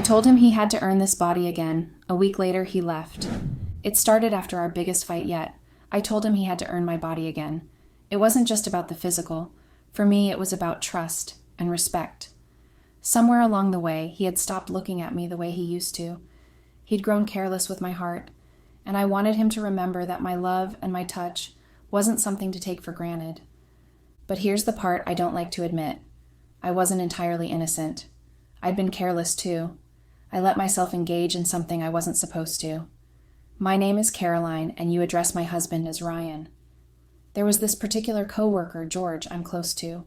told him he had to earn this body again. A week later, he left. It started after our biggest fight yet. I told him he had to earn my body again. It wasn't just about the physical. For me, it was about trust and respect. Somewhere along the way, he had stopped looking at me the way he used to. He'd grown careless with my heart, and I wanted him to remember that my love and my touch wasn't something to take for granted. But here's the part I don't like to admit. I wasn't entirely innocent. I'd been careless too. I let myself engage in something I wasn't supposed to. My name is Caroline, and you address my husband as Ryan. There was this particular coworker, George, I'm close to.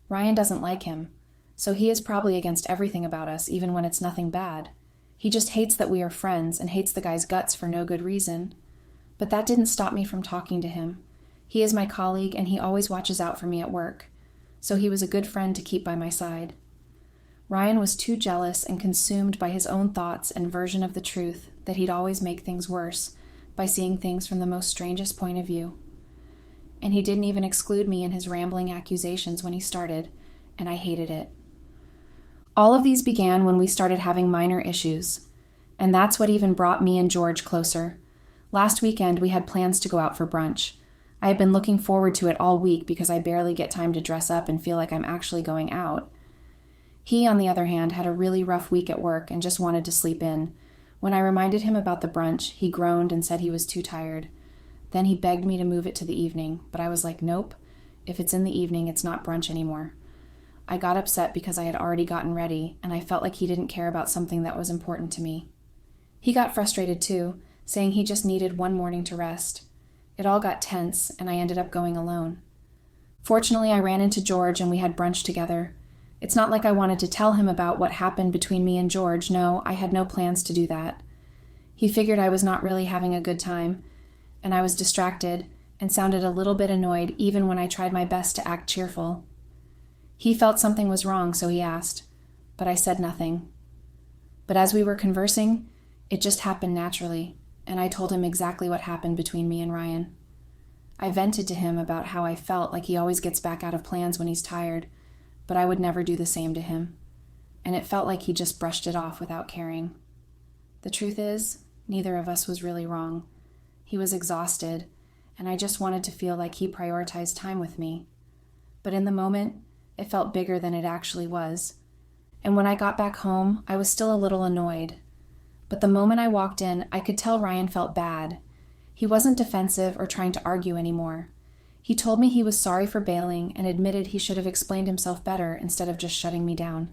Ryan doesn't like him, so he is probably against everything about us, even when it's nothing bad. He just hates that we are friends and hates the guy's guts for no good reason. But that didn't stop me from talking to him. He is my colleague, and he always watches out for me at work, so he was a good friend to keep by my side. Ryan was too jealous and consumed by his own thoughts and version of the truth that he'd always make things worse by seeing things from the most strangest point of view. And he didn't even exclude me in his rambling accusations when he started, and I hated it. All of these began when we started having minor issues, and that's what even brought me and George closer. Last weekend, we had plans to go out for brunch. I had been looking forward to it all week because I barely get time to dress up and feel like I'm actually going out. He, on the other hand, had a really rough week at work and just wanted to sleep in. When I reminded him about the brunch, he groaned and said he was too tired. Then he begged me to move it to the evening, but I was like, nope. If it's in the evening, it's not brunch anymore. I got upset because I had already gotten ready, and I felt like he didn't care about something that was important to me. He got frustrated too, saying he just needed one morning to rest. It all got tense, and I ended up going alone. Fortunately, I ran into George and we had brunch together. It's not like I wanted to tell him about what happened between me and George. No, I had no plans to do that. He figured I was not really having a good time, and I was distracted and sounded a little bit annoyed even when I tried my best to act cheerful. He felt something was wrong, so he asked, but I said nothing. But as we were conversing, it just happened naturally, and I told him exactly what happened between me and Ryan. I vented to him about how I felt like he always gets back out of plans when he's tired, but I would never do the same to him, and it felt like he just brushed it off without caring. The truth is, neither of us was really wrong. He was exhausted, and I just wanted to feel like he prioritized time with me. But in the moment, it felt bigger than it actually was. And when I got back home, I was still a little annoyed. But the moment I walked in, I could tell Ryan felt bad. He wasn't defensive or trying to argue anymore. He told me he was sorry for bailing and admitted he should have explained himself better instead of just shutting me down.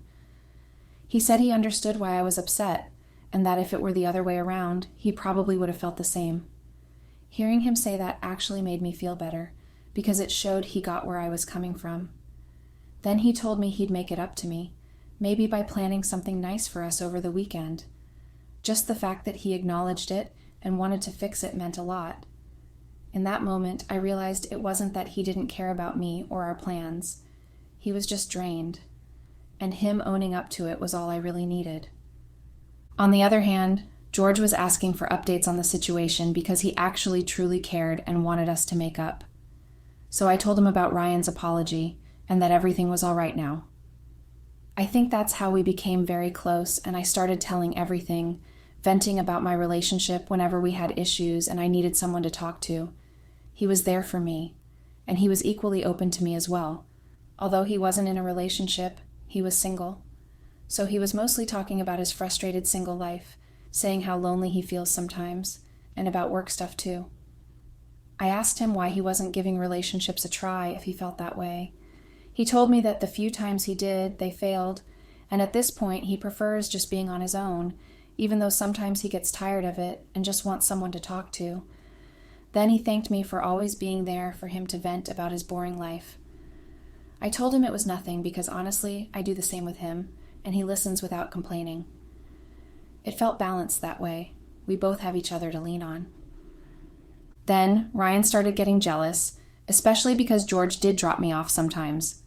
He said he understood why I was upset, and that if it were the other way around, he probably would have felt the same. Hearing him say that actually made me feel better, because it showed he got where I was coming from. Then he told me he'd make it up to me, maybe by planning something nice for us over the weekend. Just the fact that he acknowledged it and wanted to fix it meant a lot. In that moment, I realized it wasn't that he didn't care about me or our plans. He was just drained, and him owning up to it was all I really needed. On the other hand, George was asking for updates on the situation because he actually truly cared and wanted us to make up. So I told him about Ryan's apology and that everything was all right now. I think that's how we became very close, and I started telling everything, venting about my relationship whenever we had issues and I needed someone to talk to. He was there for me, and he was equally open to me as well. Although he wasn't in a relationship, he was single. So he was mostly talking about his frustrated single life, saying how lonely he feels sometimes, and about work stuff too. I asked him why he wasn't giving relationships a try if he felt that way. He told me that the few times he did, they failed, and at this point he prefers just being on his own, even though sometimes he gets tired of it and just wants someone to talk to. Then he thanked me for always being there for him to vent about his boring life. I told him it was nothing because honestly, I do the same with him, and he listens without complaining. It felt balanced that way. We both have each other to lean on. Then Ryan started getting jealous, especially because George did drop me off sometimes.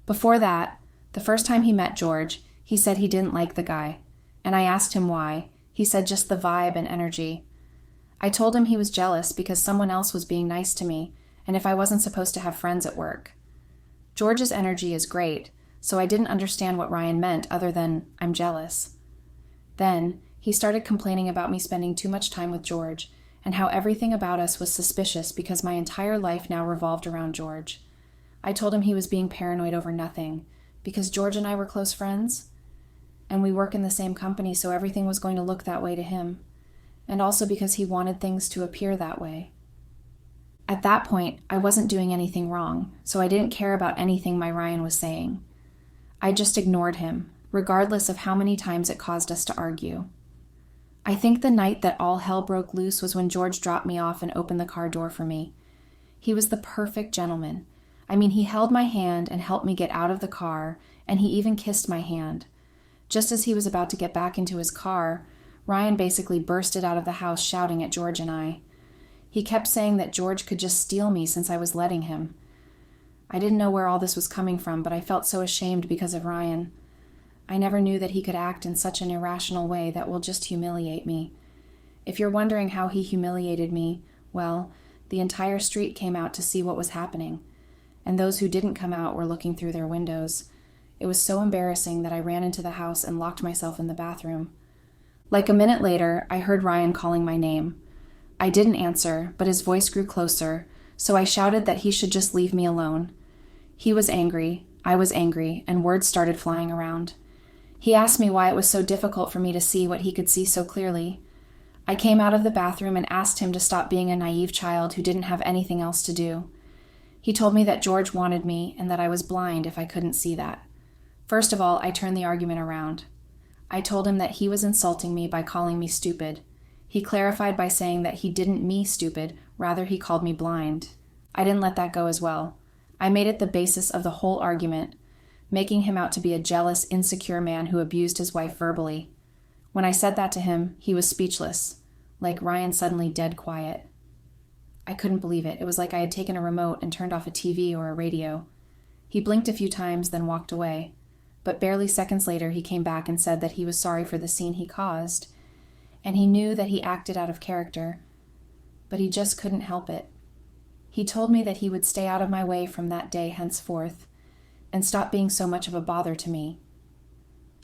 Before that, the first time he met George, he said he didn't like the guy, and I asked him why. He said just the vibe and energy. I told him he was jealous because someone else was being nice to me, and if I wasn't supposed to have friends at work. George's energy is great, so I didn't understand what Ryan meant other than, I'm jealous. Then, he started complaining about me spending too much time with George, and how everything about us was suspicious because my entire life now revolved around George. I told him he was being paranoid over nothing, because George and I were close friends, and we work in the same company, so everything was going to look that way to him, and also because he wanted things to appear that way. At that point, I wasn't doing anything wrong, so I didn't care about anything my Ryan was saying. I just ignored him, regardless of how many times it caused us to argue. I think the night that all hell broke loose was when George dropped me off and opened the car door for me. He was the perfect gentleman. I mean, he held my hand and helped me get out of the car, and he even kissed my hand. Just as he was about to get back into his car, Ryan basically bursted out of the house shouting at George and I. He kept saying that George could just steal me since I was letting him. I didn't know where all this was coming from, but I felt so ashamed because of Ryan. I never knew that he could act in such an irrational way that will just humiliate me. If you're wondering how he humiliated me, well, the entire street came out to see what was happening, and those who didn't come out were looking through their windows. It was so embarrassing that I ran into the house and locked myself in the bathroom. Like a minute later, I heard Ryan calling my name. I didn't answer, but his voice grew closer, so I shouted that he should just leave me alone. He was angry, I was angry, and words started flying around. He asked me why it was so difficult for me to see what he could see so clearly. I came out of the bathroom and asked him to stop being a naive child who didn't have anything else to do. He told me that George wanted me and that I was blind if I couldn't see that. First of all, I turned the argument around. I told him that he was insulting me by calling me stupid. He clarified by saying that he didn't me stupid, rather he called me blind. I didn't let that go as well. I made it the basis of the whole argument, making him out to be a jealous, insecure man who abused his wife verbally. When I said that to him, he was speechless, like Ryan suddenly dead quiet. I couldn't believe it. It was like I had taken a remote and turned off a TV or a radio. He blinked a few times, then walked away. But barely seconds later, he came back and said that he was sorry for the scene he caused, and he knew that he acted out of character, but he just couldn't help it. He told me that he would stay out of my way from that day henceforth, and stop being so much of a bother to me.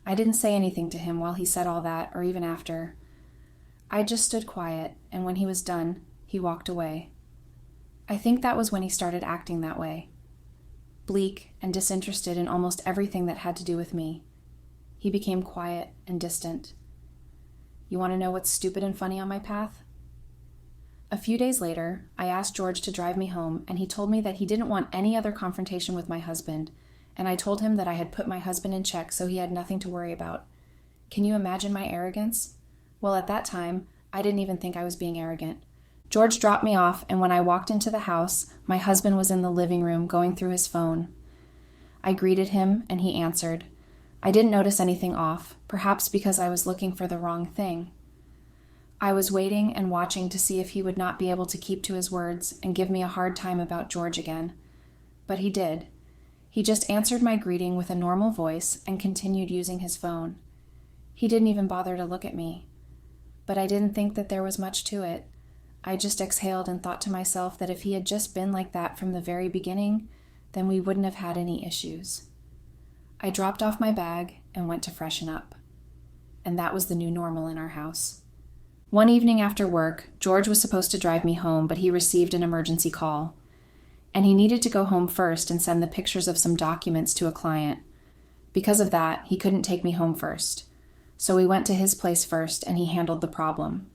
I didn't say anything to him while he said all that, or even after. I just stood quiet, and when he was done, he walked away. I think that was when he started acting that way. Bleak and disinterested in almost everything that had to do with me. He became quiet and distant. You want to know what's stupid and funny on my path? A few days later, I asked George to drive me home, and he told me that he didn't want any other confrontation with my husband, and I told him that I had put my husband in check so he had nothing to worry about. Can you imagine my arrogance? Well, at that time, I didn't even think I was being arrogant. George dropped me off, and when I walked into the house, my husband was in the living room going through his phone. I greeted him, and he answered. I didn't notice anything off, perhaps because I was looking for the wrong thing. I was waiting and watching to see if he would not be able to keep to his words and give me a hard time about George again. But he did. He just answered my greeting with a normal voice and continued using his phone. He didn't even bother to look at me. But I didn't think that there was much to it. I just exhaled and thought to myself that if he had just been like that from the very beginning, then we wouldn't have had any issues. I dropped off my bag and went to freshen up. And that was the new normal in our house. One evening after work, George was supposed to drive me home, but he received an emergency call. And he needed to go home first and send the pictures of some documents to a client. Because of that, he couldn't take me home first. So we went to his place first, and he handled the problem.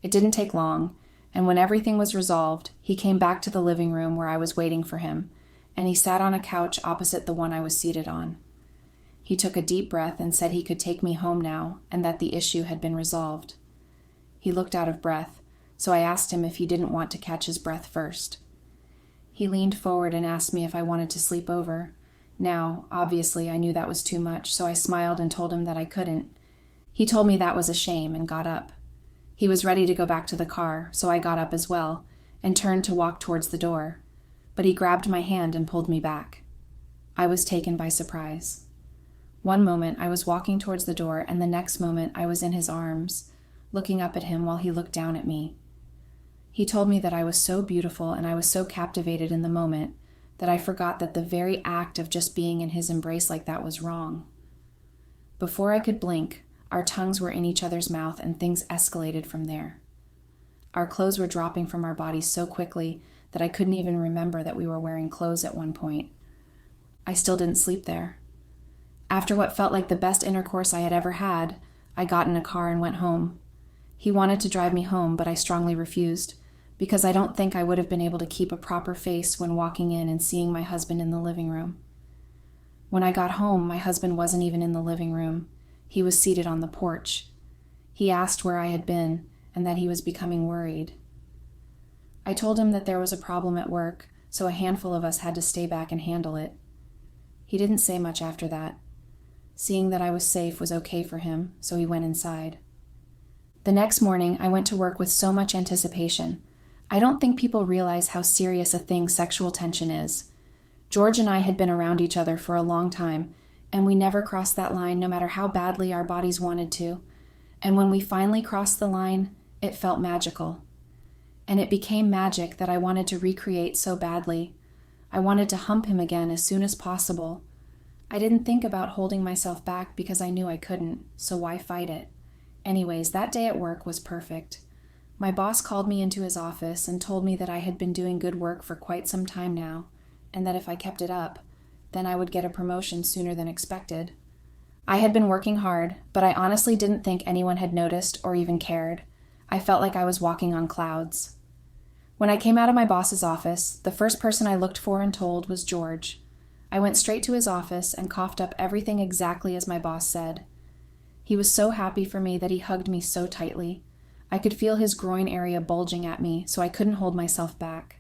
It didn't take long, and when everything was resolved, he came back to the living room where I was waiting for him, and he sat on a couch opposite the one I was seated on. He took a deep breath and said he could take me home now, and that the issue had been resolved. He looked out of breath, so I asked him if he didn't want to catch his breath first. He leaned forward and asked me if I wanted to sleep over. Now, obviously, I knew that was too much, so I smiled and told him that I couldn't. He told me that was a shame and got up. He was ready to go back to the car, so I got up as well and turned to walk towards the door. But he grabbed my hand and pulled me back. I was taken by surprise. One moment I was walking towards the door, and the next moment I was in his arms, looking up at him while he looked down at me. He told me that I was so beautiful and I was so captivated in the moment that I forgot that the very act of just being in his embrace like that was wrong. Before I could blink, Our tongues were in each other's mouth, and things escalated from there. Our clothes were dropping from our bodies so quickly that I couldn't even remember that we were wearing clothes at one point. I still didn't sleep there. After what felt like the best intercourse I had ever had, I got in a car and went home. He wanted to drive me home, but I strongly refused, because I don't think I would have been able to keep a proper face when walking in and seeing my husband in the living room. When I got home, my husband wasn't even in the living room. He was seated on the porch. He asked where I had been and that he was becoming worried. I told him that there was a problem at work, so a handful of us had to stay back and handle it. He didn't say much after that. Seeing that I was safe was okay for him, so he went inside. The next morning, I went to work with so much anticipation. I don't think people realize how serious a thing sexual tension is. George and I had been around each other for a long time, and we never crossed that line no matter how badly our bodies wanted to. And when we finally crossed the line, it felt magical. And it became magic that I wanted to recreate so badly. I wanted to hump him again as soon as possible. I didn't think about holding myself back because I knew I couldn't, so why fight it? Anyways, that day at work was perfect. My boss called me into his office and told me that I had been doing good work for quite some time now, and that if I kept it up, then I would get a promotion sooner than expected. I had been working hard, but I honestly didn't think anyone had noticed or even cared. I felt like I was walking on clouds. When I came out of my boss's office, the first person I looked for and told was George. I went straight to his office and coughed up everything exactly as my boss said. He was so happy for me that he hugged me so tightly. I could feel his groin area bulging at me, so I couldn't hold myself back.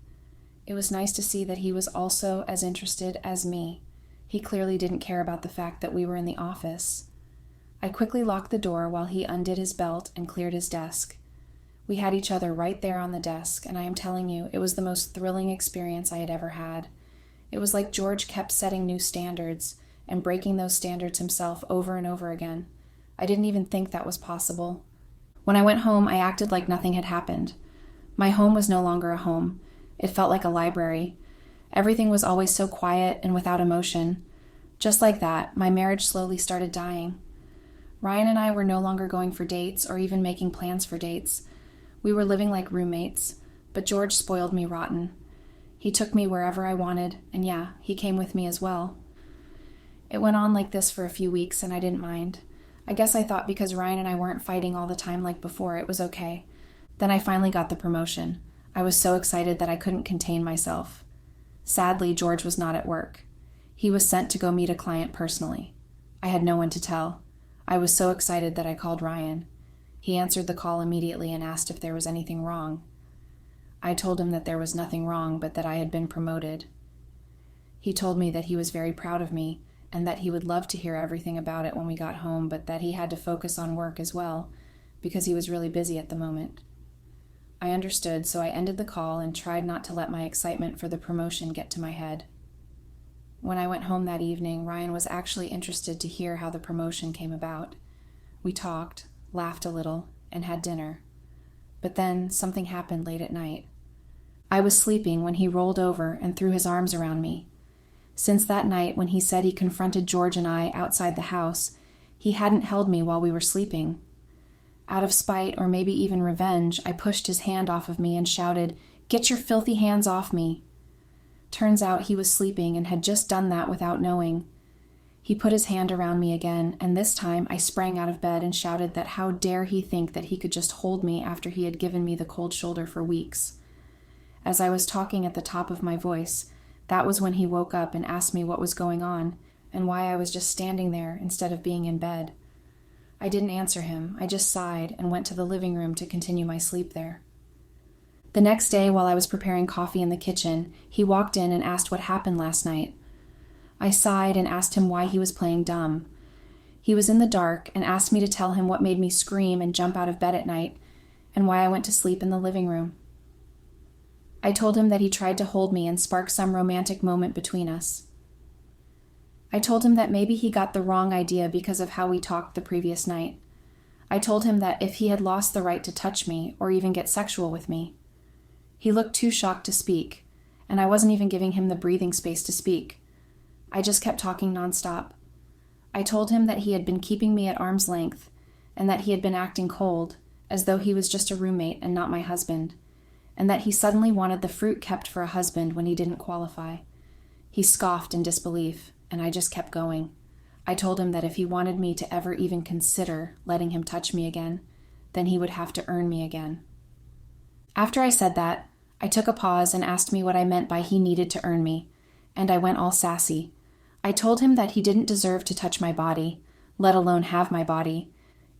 It was nice to see that he was also as interested as me. He clearly didn't care about the fact that we were in the office. I quickly locked the door while he undid his belt and cleared his desk. We had each other right there on the desk, and I am telling you, it was the most thrilling experience I had ever had. It was like George kept setting new standards and breaking those standards himself over and over again. I didn't even think that was possible. When I went home, I acted like nothing had happened. My home was no longer a home. It felt like a library. Everything was always so quiet and without emotion. Just like that, my marriage slowly started dying. Ryan and I were no longer going for dates or even making plans for dates. We were living like roommates, but George spoiled me rotten. He took me wherever I wanted, and yeah, he came with me as well. It went on like this for a few weeks, and I didn't mind. I guess I thought because Ryan and I weren't fighting all the time like before, it was okay. Then I finally got the promotion. I was so excited that I couldn't contain myself. Sadly, George was not at work. He was sent to go meet a client personally. I had no one to tell. I was so excited that I called Ryan. He answered the call immediately and asked if there was anything wrong. I told him that there was nothing wrong, but that I had been promoted. He told me that he was very proud of me and that he would love to hear everything about it when we got home, but that he had to focus on work as well because he was really busy at the moment. I understood, so I ended the call and tried not to let my excitement for the promotion get to my head. When I went home that evening, Ryan was actually interested to hear how the promotion came about. We talked, laughed a little, and had dinner. But then something happened late at night. I was sleeping when he rolled over and threw his arms around me. Since that night when he said he confronted George and I outside the house, he hadn't held me while we were sleeping. Out of spite or maybe even revenge, I pushed his hand off of me and shouted, "Get your filthy hands off me!" Turns out he was sleeping and had just done that without knowing. He put his hand around me again, and this time I sprang out of bed and shouted that how dare he think that he could just hold me after he had given me the cold shoulder for weeks. As I was talking at the top of my voice, that was when he woke up and asked me what was going on and why I was just standing there instead of being in bed. I didn't answer him. I just sighed and went to the living room to continue my sleep there. The next day, while I was preparing coffee in the kitchen, he walked in and asked what happened last night. I sighed and asked him why he was playing dumb. He was in the dark and asked me to tell him what made me scream and jump out of bed at night and why I went to sleep in the living room. I told him that he tried to hold me and spark some romantic moment between us. I told him that maybe he got the wrong idea because of how we talked the previous night. I told him that if he had lost the right to touch me or even get sexual with me. He looked too shocked to speak, and I wasn't even giving him the breathing space to speak. I just kept talking nonstop. I told him that he had been keeping me at arm's length, and that he had been acting cold, as though he was just a roommate and not my husband, and that he suddenly wanted the fruit kept for a husband when he didn't qualify. He scoffed in disbelief, and I just kept going. I told him that if he wanted me to ever even consider letting him touch me again, then he would have to earn me again. After I said that, I took a pause and asked me what I meant by he needed to earn me, and I went all sassy. I told him that he didn't deserve to touch my body, let alone have my body,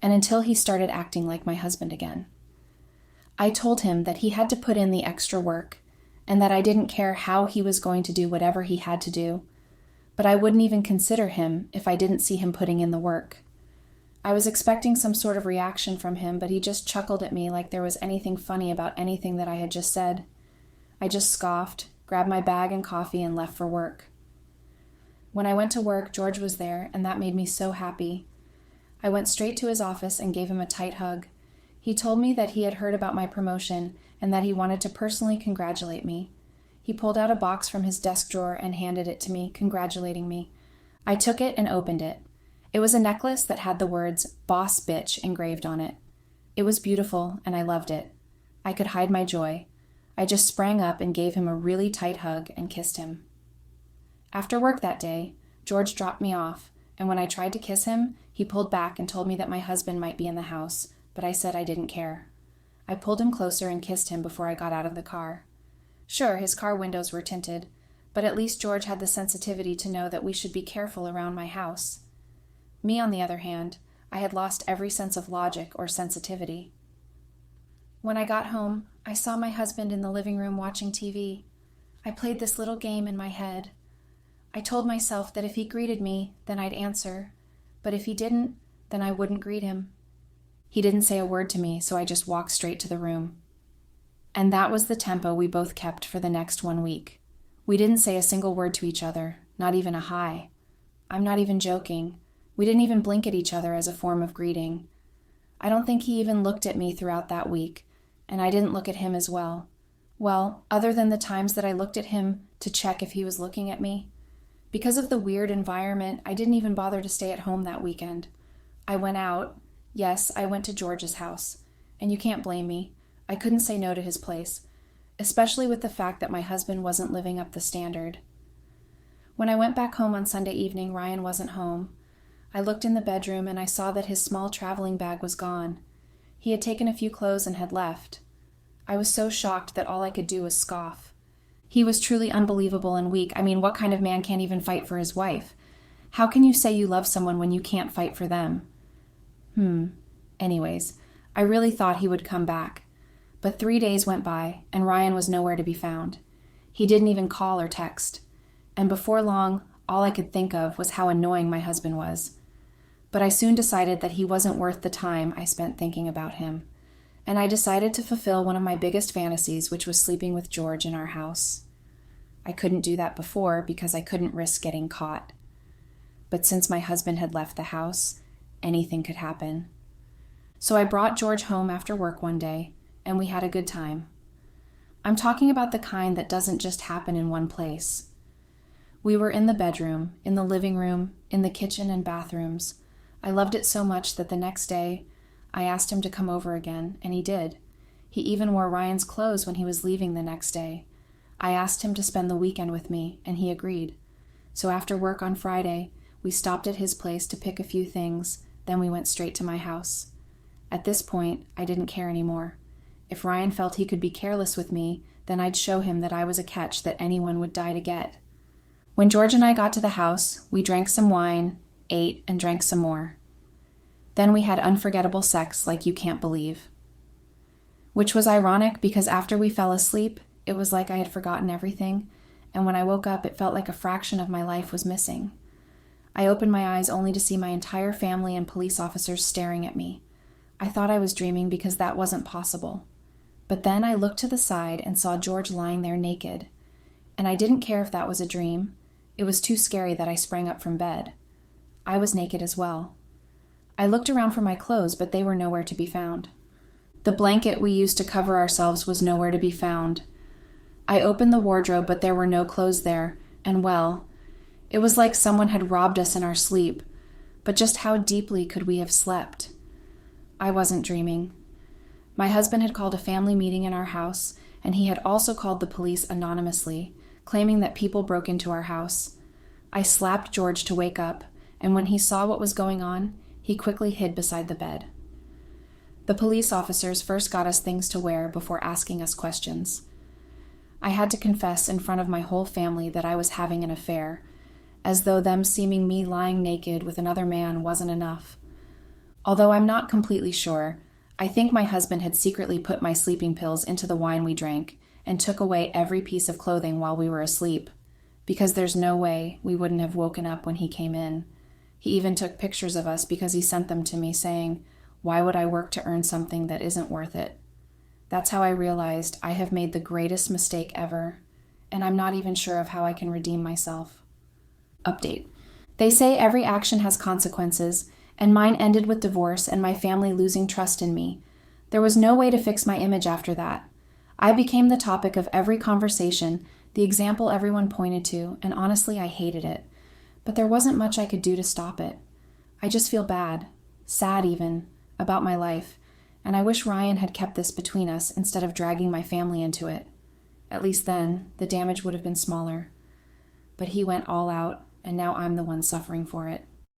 and until he started acting like my husband again. I told him that he had to put in the extra work, and that I didn't care how he was going to do whatever he had to do, but I wouldn't even consider him if I didn't see him putting in the work. I was expecting some sort of reaction from him, but he just chuckled at me like there was anything funny about anything that I had just said. I just scoffed, grabbed my bag and coffee, and left for work. When I went to work, George was there, and that made me so happy. I went straight to his office and gave him a tight hug. He told me that he had heard about my promotion and that he wanted to personally congratulate me. He pulled out a box from his desk drawer and handed it to me, congratulating me. I took it and opened it. It was a necklace that had the words "Boss Bitch" engraved on it. It was beautiful, and I loved it. I could hide my joy. I just sprang up and gave him a really tight hug and kissed him. After work that day, George dropped me off, and when I tried to kiss him, he pulled back and told me that my husband might be in the house, but I said I didn't care. I pulled him closer and kissed him before I got out of the car. Sure, his car windows were tinted, but at least George had the sensitivity to know that we should be careful around my house. Me, on the other hand, I had lost every sense of logic or sensitivity. When I got home, I saw my husband in the living room watching TV. I played this little game in my head. I told myself that if he greeted me, then I'd answer, but if he didn't, then I wouldn't greet him. He didn't say a word to me, so I just walked straight to the room. And that was the tempo we both kept for the next 1 week. We didn't say a single word to each other, not even a hi. I'm not even joking. We didn't even blink at each other as a form of greeting. I don't think he even looked at me throughout that week, and I didn't look at him as well. Well, other than the times that I looked at him to check if he was looking at me. Because of the weird environment, I didn't even bother to stay at home that weekend. I went out. Yes, I went to George's house, and you can't blame me. I couldn't say no to his place, especially with the fact that my husband wasn't living up the standard. When I went back home on Sunday evening, Ryan wasn't home. I looked in the bedroom and I saw that his small traveling bag was gone. He had taken a few clothes and had left. I was so shocked that all I could do was scoff. He was truly unbelievable and weak. I mean, what kind of man can't even fight for his wife? How can you say you love someone when you can't fight for them? Anyways, I really thought he would come back. But 3 days went by, and Ryan was nowhere to be found. He didn't even call or text. And before long, all I could think of was how annoying my husband was. But I soon decided that he wasn't worth the time I spent thinking about him. And I decided to fulfill one of my biggest fantasies, which was sleeping with George in our house. I couldn't do that before because I couldn't risk getting caught. But since my husband had left the house, anything could happen. So I brought George home after work one day, and we had a good time. I'm talking about the kind that doesn't just happen in one place. We were in the bedroom, in the living room, in the kitchen and bathrooms. I loved it so much that the next day, I asked him to come over again, and he did. He even wore Ryan's clothes when he was leaving the next day. I asked him to spend the weekend with me, and he agreed. So after work on Friday, we stopped at his place to pick a few things, then we went straight to my house. At this point, I didn't care anymore. If Ryan felt he could be careless with me, then I'd show him that I was a catch that anyone would die to get. When George and I got to the house, we drank some wine, ate, and drank some more. Then we had unforgettable sex like you can't believe. Which was ironic because after we fell asleep, it was like I had forgotten everything, and when I woke up, it felt like a fraction of my life was missing. I opened my eyes only to see my entire family and police officers staring at me. I thought I was dreaming because that wasn't possible. But then I looked to the side and saw George lying there naked. And I didn't care if that was a dream. It was too scary that I sprang up from bed. I was naked as well. I looked around for my clothes, but they were nowhere to be found. The blanket we used to cover ourselves was nowhere to be found. I opened the wardrobe, but there were no clothes there, and well, it was like someone had robbed us in our sleep. But just how deeply could we have slept? I wasn't dreaming. My husband had called a family meeting in our house, and he had also called the police anonymously, claiming that people broke into our house. I slapped George to wake up, and when he saw what was going on, he quickly hid beside the bed. The police officers first got us things to wear before asking us questions. I had to confess in front of my whole family that I was having an affair, as though them seeing me lying naked with another man wasn't enough. Although I'm not completely sure, I think my husband had secretly put my sleeping pills into the wine we drank and took away every piece of clothing while we were asleep, because there's no way we wouldn't have woken up when he came in. He even took pictures of us because he sent them to me saying, "Why would I work to earn something that isn't worth it?" That's how I realized I have made the greatest mistake ever, and I'm not even sure of how I can redeem myself. Update. They say every action has consequences, and mine ended with divorce and my family losing trust in me. There was no way to fix my image after that. I became the topic of every conversation, the example everyone pointed to, and honestly, I hated it. But there wasn't much I could do to stop it. I just feel bad, sad even, about my life, and I wish Ryan had kept this between us instead of dragging my family into it. At least then, the damage would have been smaller. But he went all out, and now I'm the one suffering for it.